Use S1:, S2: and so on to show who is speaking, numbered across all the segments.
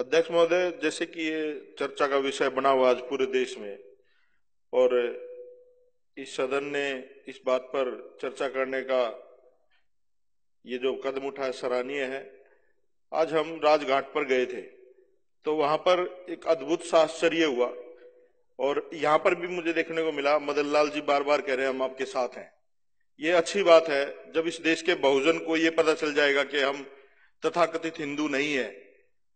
S1: अध्यक्ष महोदय, जैसे कि ये चर्चा का विषय बना हुआ आज पूरे देश में, और इस सदन ने इस बात पर चर्चा करने का ये जो कदम उठाया सराहनीय है। आज हम राजघाट पर गए थे तो वहां पर एक अद्भुत सा आश्चर्य हुआ, और यहाँ पर भी मुझे देखने को मिला मदन लाल जी बार बार कह रहे हैं हम आपके साथ हैं। ये अच्छी बात है जब इस देश के बहुजन को ये पता चल जाएगा कि हम तथाकथित हिंदू नहीं है,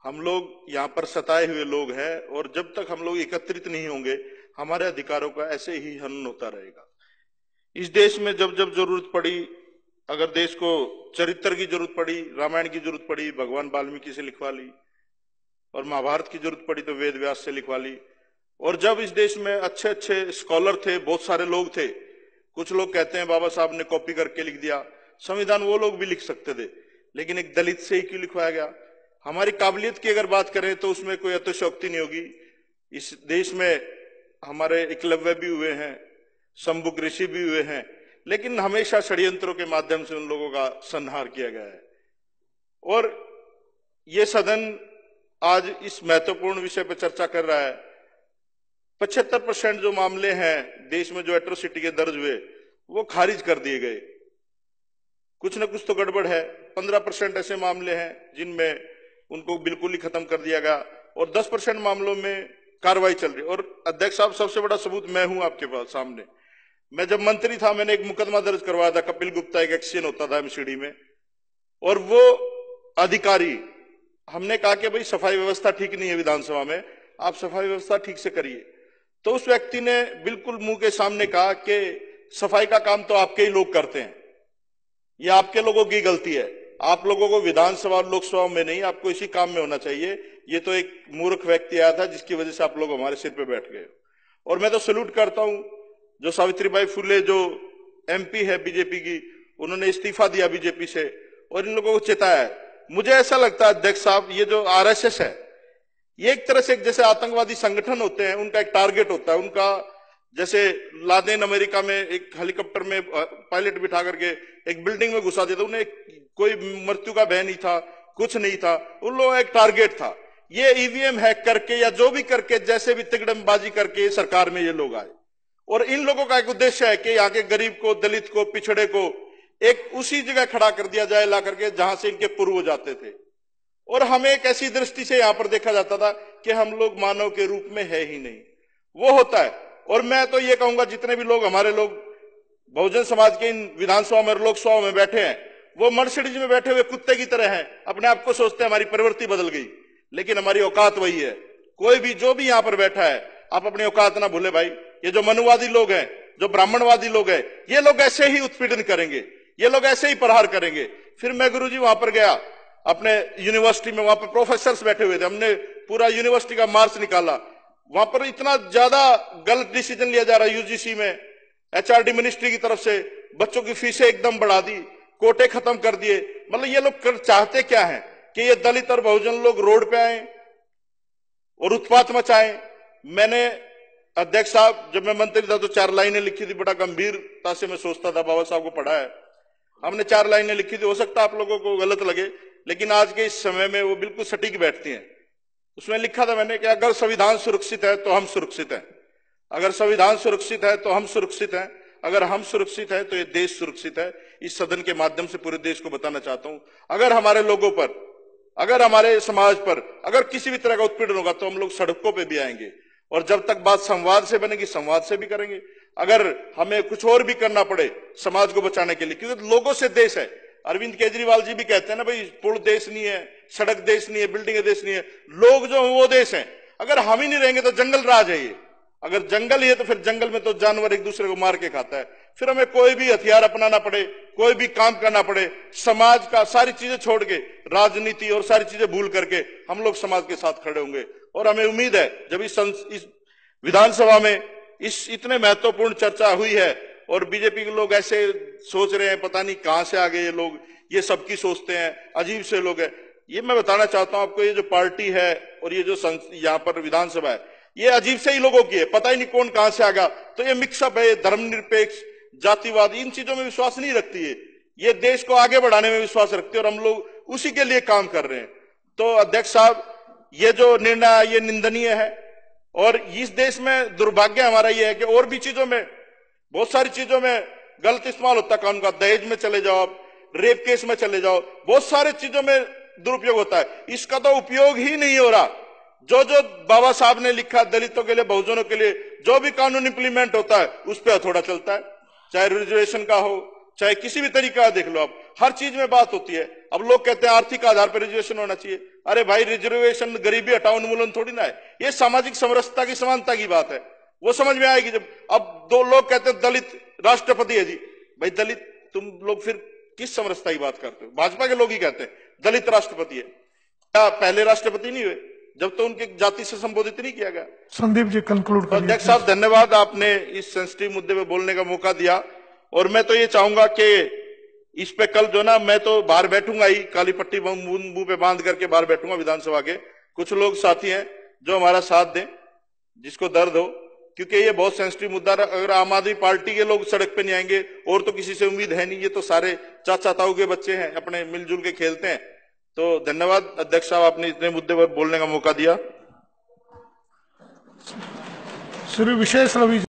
S1: हम लोग यहाँ पर सताए हुए लोग हैं, और जब तक हम लोग एकत्रित नहीं होंगे हमारे अधिकारों का ऐसे ही हनन होता रहेगा। इस देश में जब जब जरूरत पड़ी, अगर देश को चरित्र की जरूरत पड़ी, रामायण की जरूरत पड़ी, भगवान वाल्मीकि से लिखवा ली, और महाभारत की जरूरत पड़ी तो वेद व्यास से लिखवा ली। और जब इस देश में अच्छे अच्छे स्कॉलर थे, बहुत सारे लोग थे, कुछ लोग कहते हैं बाबा साहब ने कॉपी करके लिख दिया संविधान, वो लोग भी लिख सकते थे, लेकिन एक दलित से ही क्यों लिखवाया गया? हमारी काबिलियत की अगर बात करें तो उसमें कोई अतिशयोक्ति नहीं होगी। इस देश में हमारे एकलव्य भी हुए हैं, शंभुक ऋषि भी हुए हैं, लेकिन हमेशा षड्यंत्रों के माध्यम से उन लोगों का संहार किया गया है। और ये सदन आज इस महत्वपूर्ण विषय पर चर्चा कर रहा है। 75% जो मामले हैं देश में, जो एट्रोसिटी के दर्ज हुए, वो खारिज कर दिए गए। कुछ न कुछ तो गड़बड़ है। 15% ऐसे मामले हैं जिनमें उनको बिल्कुल ही खत्म कर दिया गया, और 10% मामलों में कार्रवाई चल रही है। और अध्यक्ष साहब, सबसे बड़ा सबूत मैं हूं आपके पास सामने। मैं जब मंत्री था मैंने एक मुकदमा दर्ज करवाया था, कपिल गुप्ता एक एक्शन होता था एमसीडी में, और वो अधिकारी, हमने कहा कि भाई सफाई व्यवस्था ठीक नहीं है विधानसभा में, आप सफाई व्यवस्था ठीक से करिए। तो उस व्यक्ति ने बिल्कुल मुंह के सामने कहा कि सफाई का काम तो आपके ही लोग करते हैं, ये आपके लोगों की गलती है, आप लोगों को विधानसभा और लोकसभा में नहीं, आपको इसी काम में होना चाहिए। ये तो एक मूर्ख व्यक्ति आया था जिसकी वजह से आप लोग हमारे सिर पे बैठ गए। और मैं तो सैल्यूट करता हूं जो सावित्रीबाई फुले जो एमपी है बीजेपी की, उन्होंने इस्तीफा दिया बीजेपी से और इन लोगों को चेताया है। मुझे ऐसा लगता है अध्यक्ष साहब, ये जो आरएसएस है, ये एक तरह से जैसे आतंकवादी संगठन होते हैं, उनका एक टारगेट होता है। उनका जैसे लादेन अमेरिका में एक हेलीकॉप्टर में पायलट बिठा करके एक बिल्डिंग में घुसा देता, उन्हें कोई मृत्यु का भय नहीं था, कुछ नहीं था, उन लोगों का एक टारगेट था। ये ईवीएम हैक करके या जो भी करके, जैसे भी तिकड़मबाजी करके सरकार में ये लोग आए, और इन लोगों का एक उद्देश्य है कि यहाँ के गरीब को, दलित को, पिछड़े को एक उसी जगह खड़ा कर दिया जाए ला करके जहां से इनके पूर्व जाते थे। और हमें एक ऐसी दृष्टि से यहां पर देखा जाता था कि हम लोग मानव के रूप में है ही नहीं, वो होता है। और मैं तो ये कहूंगा जितने भी लोग, हमारे लोग बहुजन समाज के इन विधानसभा में, लोकसभा में बैठे हैं, वो मर्सिडीज में बैठे हुए कुत्ते की तरह हैं, अपने आप को सोचते हैं हमारी प्रवृत्ति बदल गई, लेकिन हमारी औकात वही है। कोई भी जो भी यहां पर बैठा है, आप अपनी औकात ना भूले भाई। ये जो मनुवादी लोग हैं, जो ब्राह्मणवादी लोग हैं, ये लोग ऐसे ही उत्पीड़न करेंगे, ये लोग ऐसे ही प्रहार करेंगे। फिर मैं गुरुजी वहां पर गया अपने यूनिवर्सिटी में, वहां पर प्रोफेसर्स बैठे हुए थे, हमने पूरा यूनिवर्सिटी का मार्च निकाला। वहां पर इतना ज्यादा गलत डिसीजन लिया जा रहा है यूजीसी में, एचआरडी मिनिस्ट्री की तरफ से, बच्चों की फीसें एकदम बढ़ा दी, कोटे खत्म कर दिए। मतलब ये लोग चाहते क्या है कि ये दलित और बहुजन लोग रोड पे आए और उत्पात मचाएं। मैंने अध्यक्ष साहब, जब मैं मंत्री था तो 4 लाइनें लिखी थी, बड़ा गंभीरता से मैं सोचता था, बाबा साहब को पढ़ा है, हमने 4 लाइनें लिखी थी। हो सकता है आप लोगों को गलत लगे, लेकिन आज के इस समय में वो बिल्कुल सटीक बैठती हैं। उसमें लिखा था मैंने कि अगर संविधान सुरक्षित है तो हम सुरक्षित हैं, अगर संविधान सुरक्षित है तो हम सुरक्षित हैं, अगर हम सुरक्षित हैं तो ये देश सुरक्षित है। इस सदन के माध्यम से पूरे देश को बताना चाहता हूं, अगर हमारे लोगों पर, अगर हमारे समाज पर अगर किसी भी तरह का उत्पीड़न होगा तो हम लोग सड़कों पर भी आएंगे, और जब तक बात संवाद से बनेगी संवाद से भी करेंगे। अगर हमें कुछ और भी करना पड़े समाज को बचाने के लिए, क्योंकि लोगों से देश है। अरविंद केजरीवाल जी भी कहते हैं ना भाई, पुल देश नहीं है, सड़क देश नहीं है, बिल्डिंग देश नहीं है, लोग जो है वो देश हैं। अगर हम ही नहीं रहेंगे तो जंगल राज है ये, अगर जंगल ही है तो फिर जंगल में तो जानवर एक दूसरे को मार के खाता है। फिर हमें कोई भी हथियार अपनाना पड़े, कोई भी काम करना पड़े, समाज का सारी चीजें छोड़ के, राजनीति और सारी चीजें भूल करके हम लोग समाज के साथ खड़े होंगे। और हमें उम्मीद है जब इस विधानसभा में इस इतने महत्वपूर्ण चर्चा हुई है और बीजेपी के लोग ऐसे सोच रहे हैं, पता नहीं कहां से आ गए ये लोग, ये सबकी सोचते हैं, अजीब से लोग हैं। ये मैं बताना चाहता हूं आपको, ये जो पार्टी है और ये जो यहाँ पर विधानसभा है, ये अजीब से ही लोगों की है, पता ही नहीं कौन कहां से आ गया। तो ये मिक्सअप है, धर्मनिरपेक्ष, जातिवाद, इन चीजों में विश्वास नहीं रखती है, ये देश को आगे बढ़ाने में विश्वास रखती है, और हम लोग उसी के लिए काम कर रहे हैं। तो अध्यक्ष साहब, ये जो निर्णय है ये निंदनीय है। और इस देश में दुर्भाग्य हमारा ये है कि और भी चीजों में, बहुत सारी चीजों में गलत इस्तेमाल होता है कानून का। दहेज में चले जाओ आप, रेप केस में चले जाओ, बहुत सारे चीजों में दुरुपयोग होता है। इसका तो उपयोग ही नहीं हो रहा। जो जो बाबा साहब ने लिखा दलितों के लिए, बहुजनों के लिए, जो भी कानून इंप्लीमेंट होता है उस पर हथौड़ा चलता है। चाहे रिजर्वेशन का हो, चाहे किसी भी तरीका का देख लो आप, हर चीज में बात होती है। अब लोग कहते हैं आर्थिक आधार पर रिजर्वेशन होना चाहिए। अरे भाई, रिजर्वेशन गरीबी हटाओ उन्मूलन थोड़ी ना है, ये सामाजिक समरसता की समानता की बात है। वो समझ में आएगी जब। अब दो लोग कहते हैं दलित राष्ट्रपति है जी। भाई दलित, तुम लोग फिर किस समरसता की बात करते हो? भाजपा के लोग ही कहते हैं दलित राष्ट्रपति है। क्या पहले राष्ट्रपति नहीं हुए जब तो उनकी जाति से संबोधित नहीं किया गया?
S2: संदीप जी कंक्लूड करिए।
S1: अध्यक्ष साहब धन्यवाद, आपने इस सेंसिटिव मुद्दे पे बोलने का मौका दिया। और मैं तो ये चाहूंगा कि इस पे कल जो ना, मैं तो बाहर बैठूंगा ही, काली पट्टी मुंह पे बांध करके बाहर बैठूंगा विधानसभा के। कुछ लोग साथी हैं जो हमारा साथ दें, जिसको दर्द हो, क्योंकि ये बहुत सेंसिटिव मुद्दा है। अगर आम आदमी पार्टी के लोग सड़क पे नहीं आएंगे और तो किसी से उम्मीद है नहीं। ये तो सारे चाचा ताऊ के बच्चे हैं, अपने मिलजुल के खेलते हैं। तो धन्यवाद अध्यक्ष साहब, आपने इतने मुद्दे पर बोलने का मौका दिया।
S2: श्री विशेष रवि।